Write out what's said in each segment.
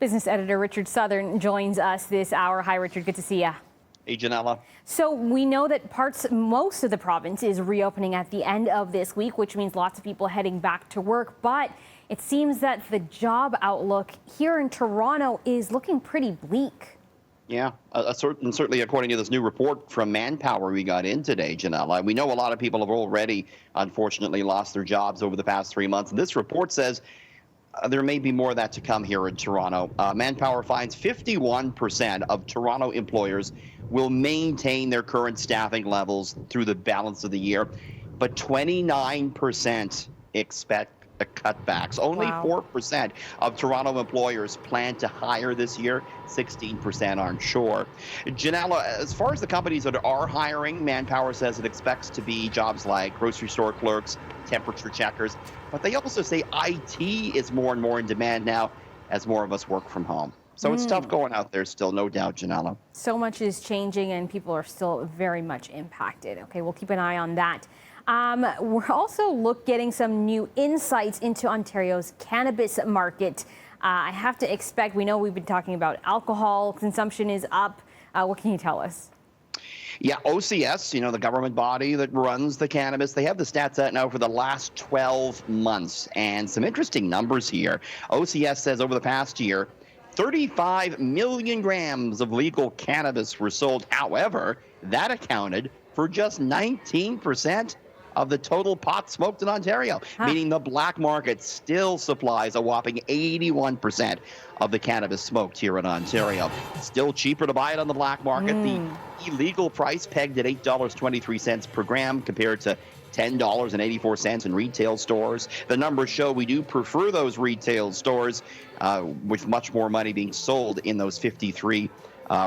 Business editor Richard Southern joins us this hour. Hi, Richard. Good to see you. Hey, Janella. So we know that most of the province is reopening at the end of this week, which means lots of people heading back to work. But it seems that the job outlook here in Toronto is looking pretty bleak. Yeah, certainly according to this new report from Manpower we got in today, Janella. We know a lot of people have already, unfortunately, lost their jobs over the past 3 months. This report says there may be more of that to come here in Toronto. Manpower finds 51% of Toronto employers will maintain their current staffing levels through the balance of the year, but 29% expect cutbacks. Only 4% of Toronto employers plan to hire this year. 16% aren't sure. Janella, as far as the companies that are hiring, Manpower says it expects to be jobs like grocery store clerks, temperature checkers, but they also say IT is more and more in demand now as more of us work from home. So it's tough going out there still, no doubt, Janella. So much is changing and people are still very much impacted. Okay, we'll keep an eye on that. We're also getting some new insights into Ontario's cannabis market. I have to expect, we know we've been talking about alcohol consumption is up. What can you tell us? Yeah, OCS, the government body that runs the cannabis, they have the stats out now for the last 12 months. And some interesting numbers here. OCS says over the past year, 35 million grams of legal cannabis were sold. However, that accounted for just 19% of the total pot smoked in Ontario, meaning the black market still supplies a whopping 81% of the cannabis smoked here in Ontario. Still cheaper to buy it on the black market. The illegal price pegged at $8.23 per gram compared to $10.84 in retail stores. The numbers show we do prefer those retail stores with much more money being sold in those 53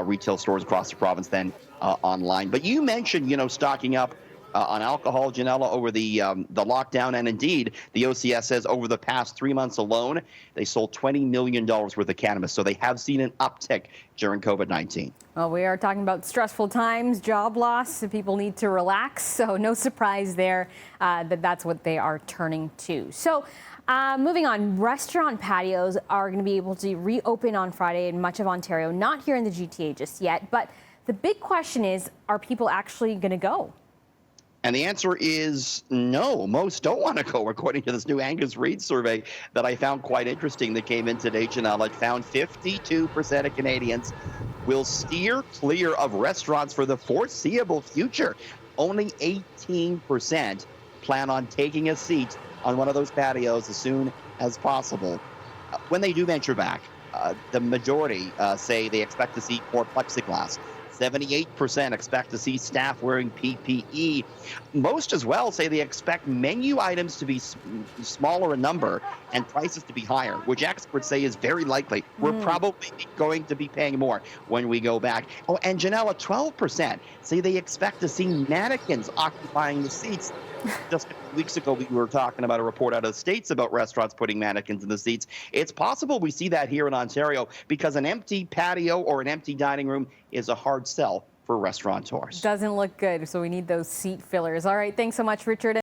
retail stores across the province than online. But you mentioned, stocking up on alcohol, Janella, over the lockdown. And indeed, the OCS says over the past 3 months alone, they sold $20 million worth of cannabis. So they have seen an uptick during COVID-19. Well, we are talking about stressful times, job loss. People need to relax. So no surprise there that's what they are turning to. So moving on, restaurant patios are going to be able to reopen on Friday in much of Ontario, not here in the GTA just yet. But the big question is, are people actually going to go? And the answer is no. Most don't want to go, according to this new Angus Reid survey that I found quite interesting that came in today, Janelle. It found 52% of Canadians will steer clear of restaurants for the foreseeable future. Only 18% plan on taking a seat on one of those patios as soon as possible. When they do venture back, the majority say they expect to see more plexiglass. 78% expect to see staff wearing PPE. Most as well say they expect menu items to be smaller in number and prices to be higher, which experts say is very likely. We're probably going to be paying more when we go back. Oh, and Janella, 12% say they expect to see mannequins occupying the seats. Just a few weeks ago, we were talking about a report out of the States about restaurants putting mannequins in the seats. It's possible we see that here in Ontario because an empty patio or an empty dining room is a hard sell for restaurateurs. Doesn't look good, so we need those seat fillers. All right, thanks so much, Richard.